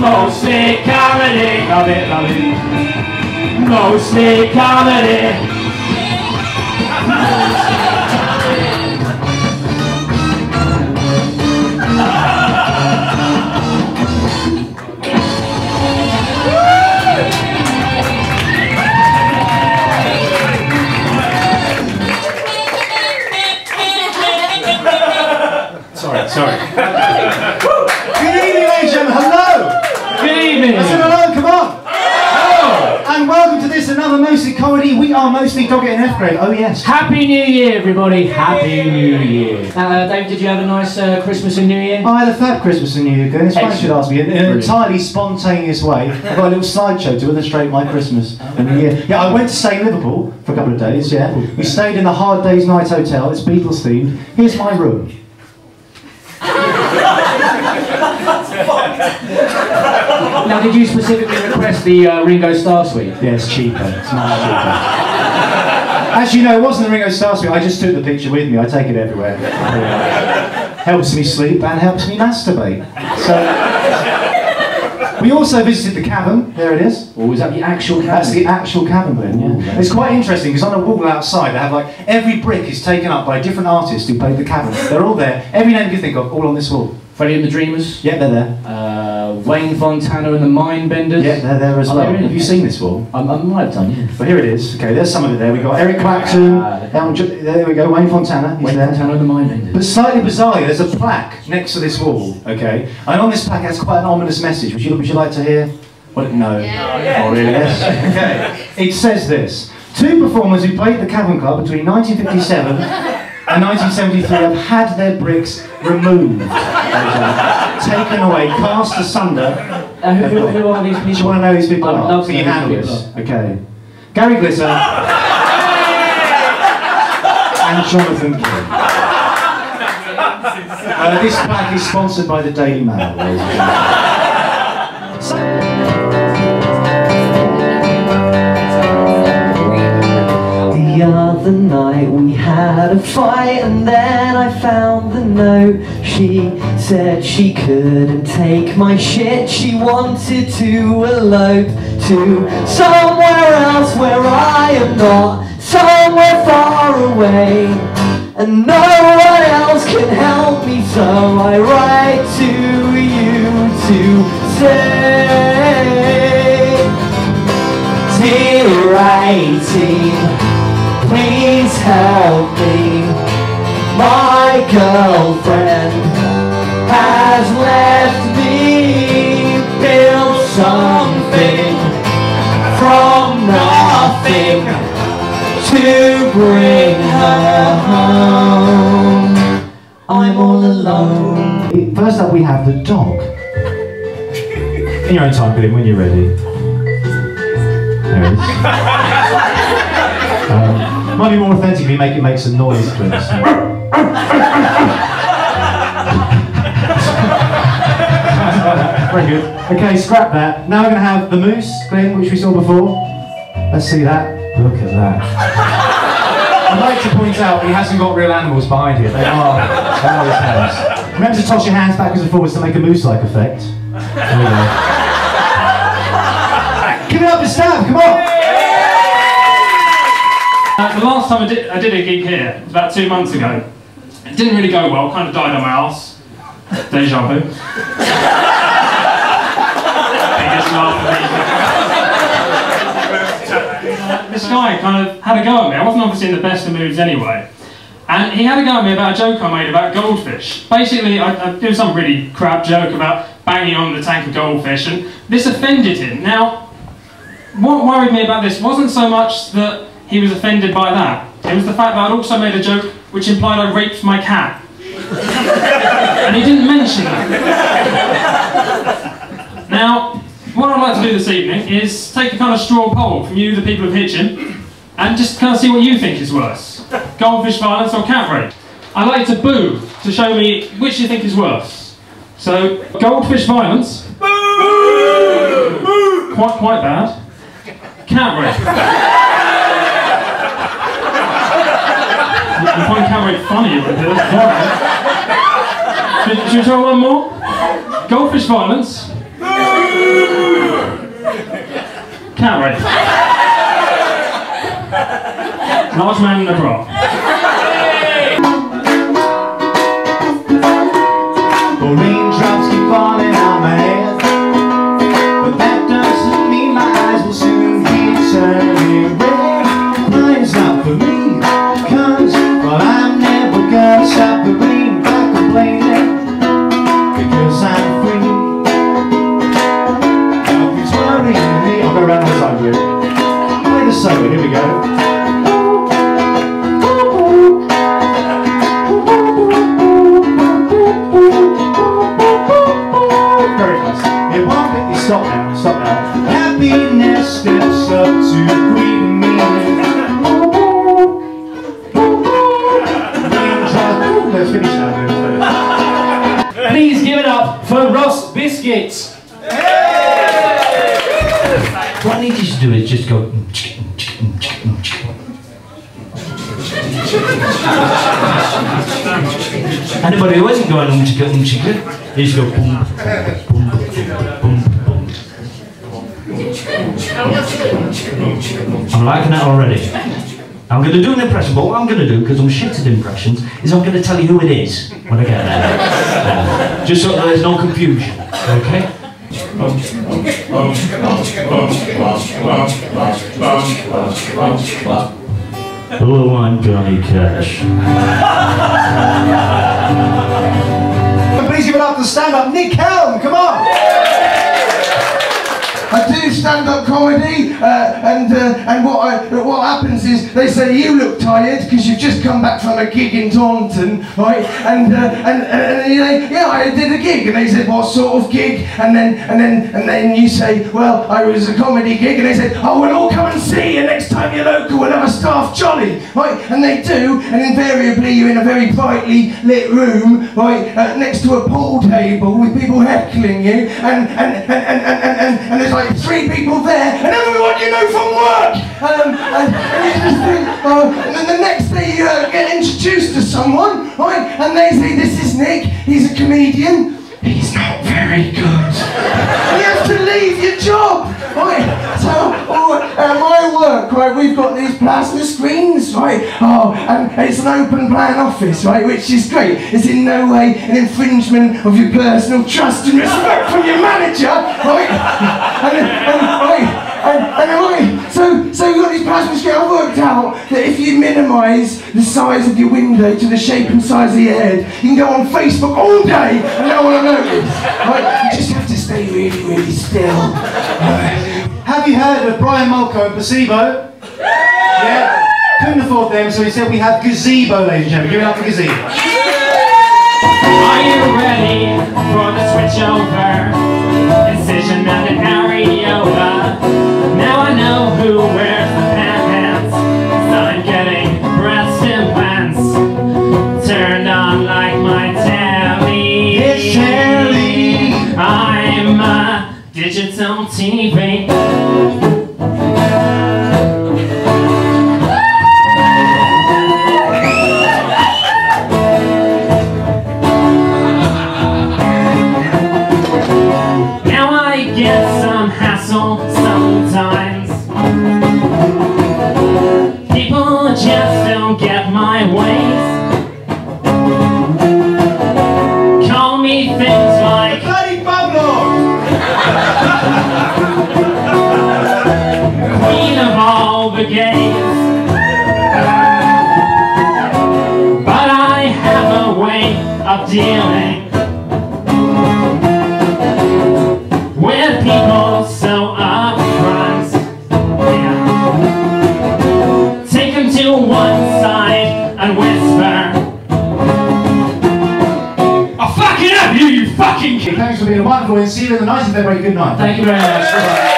Mostly comedy. Love it, love it. Mostly comedy. Sorry. Good evening, ladies and gentlemen. Hello. Good evening. I said hello. Come on. Hello. And welcome to this another Mostly Comedy. We are Mostly Doggett and Ephgrave. Oh yes. Happy New Year, everybody. Happy New Year. Dave, did you have a nice Christmas and New Year? I had a fab Christmas and New Year. Glyn. It's funny you should ask me in an entirely spontaneous way. I've got a little slideshow to illustrate my Christmas and New Year. Yeah, I went to stay in Liverpool for a couple of days. Yeah, we stayed in the Hard Day's Night Hotel. It's Beatles themed. Here's my room. Now, did you specifically request the Ringo Starr suite? Yeah, it's cheaper. It's much cheaper. As you know, it wasn't the Ringo Starr suite. I just took the picture with me. I take it everywhere. Helps me sleep and helps me masturbate. So, we also visited the cabin. There it is. Or was that the actual cabin? That's the actual cabin, Glyn, yeah. It's quite interesting because on the wall outside they have like every brick is taken up by a different artist who played the cabin. They're all there. Every name you think of, all on this wall. Freddie and the Dreamers? Yeah, they're there. Wayne Fontana and the Mindbenders? Yeah, they're there as well. Have you seen this wall? I might have done, yeah. Well, here it is. Okay, there's some of it there. We've got Eric Clapton. There we go, Wayne Fontana. He's there. Fontana and the Mindbenders. But slightly bizarrely, there's a plaque next to this wall, okay? And on this plaque has quite an ominous message. Would you like to hear? Well, no. Yeah. Oh, really? Yes. Okay. It says this. Two performers who played the Cavern Club between 1957 and 1973 have had their bricks removed, taken away, cast asunder. Who are these people? Do you want to know who these people are? Love you handle this. Okay. Gary Glitter and Jonathan King. This plaque is sponsored by the Daily Mail, ladies and gentlemen. The other night we had a fight and then I found the note. She said she couldn't take my shit. She wanted to elope to somewhere else where I am not, somewhere far away, and no one else can help me, so I write to you to say, dear writing, please help me. My girlfriend has left me, built something from nothing to bring her home. I'm all alone. First up we have the dog. In your own time, Glyn, when you're ready. There it is. Might be more authentic if you make it make some noise, Glyn. Very good. Okay, scrap that. Now we're going to have the moose, Glyn, which we saw before. Let's see that. Look at that. I'd like to point out he hasn't got real animals behind here. They are his hands. Remember to toss your hands backwards and forwards to make a moose-like effect. There we go. Give it up for Stav, come on! The last time I did a gig here, it was about 2 months ago. It didn't really go well, kind of died on my arse. Deja vu. Biggest laugh of the This guy kind of had a go at me. I wasn't obviously in the best of moods anyway. And he had a go at me about a joke I made about goldfish. Basically, I did some really crap joke about banging on the tank of goldfish, and this offended him. Now, what worried me about this wasn't so much that he was offended by that. It was the fact that I'd also made a joke which implied I raped my cat. And he didn't mention that. Now, what I'd like to do this evening is take a kind of straw poll from you, the people of Hitchin, and just kind of see what you think is worse. Goldfish violence or cat rape? I'd like to boo to show me which you think is worse. So, goldfish violence. Boo! Quite bad. Cat rape. You find cat rape funny, but should we try one more? Goldfish violence. Now ready. Large man in the crop. Raindrops keep falling on my head, but that doesn't mean my eyes will soon be turning red. Crying's not for me, cause, well, I'm never gonna stop the rain by complaining, because I'm free. Nothing's worrying me. I'll go around the side with it. Play the solo, here we go. Stop now, stop now. Happiness steps up to greet me. Let's finish now. Please give it up for Ross Biscuit. What I need you to do is just go. Anybody who isn't going you just go boom, boom, boom. I'm liking that already. I'm going to do an impression, but what I'm going to do, because I'm shit at impressions, is I'm going to tell you who it is when I get there. Just so there's no confusion, okay? Oh, I'm Johnny Cash. Please give it up to stand-up Nick Helm, come on! I do stand-up comedy, and what happens is they say you look tired because you've just come back from a gig in Taunton, right? And you say, yeah, I did a gig, and they said, what sort of gig? And then you say, well, I was a comedy gig, and they said, oh, we'll all come and see you next time you're local. We'll have a staff jolly, right? And they do, and invariably you're in a very brightly lit room, right, next to a pool table with people heckling you, and there's like 3 people there, and everyone you know from work, and you just think, and then the next day you get introduced to someone, right, and they say, this is Nick, he's a comedian, he's not very good. And you have to leave your job, right? So, my work, right, we've got these plasma screens, right, and it's an open plan office, right, which is great. It's in no way an infringement of your personal trust and respect from your manager, right? So we've got these plasma screens. I've worked out that if you minimise the size of your window to the shape and size of your head, you can go on Facebook all day and no one will notice, right? You just have to stay really, really still. Have you heard of Brian Molko and Placebo? Yeah? Couldn't afford them, so he said we have Gazebo, ladies and gentlemen. Give it up for Gazebo. Are you ready for the switch over? Incision and an areola. Now I know who wears the pants. I'm getting breast implants. Turned on like my telly. It's telly. I'm a digital TV. Sometimes people just don't get my ways. Call me things like Bloody Pablo! Queen of all the gays. But I have a way of dealing with people so upfront. Yeah. Take them to one side and whisper, I'll fucking have you, you fucking kid. Thanks for being a wonderful and see you in the 90th February. Good night. Thank you very much.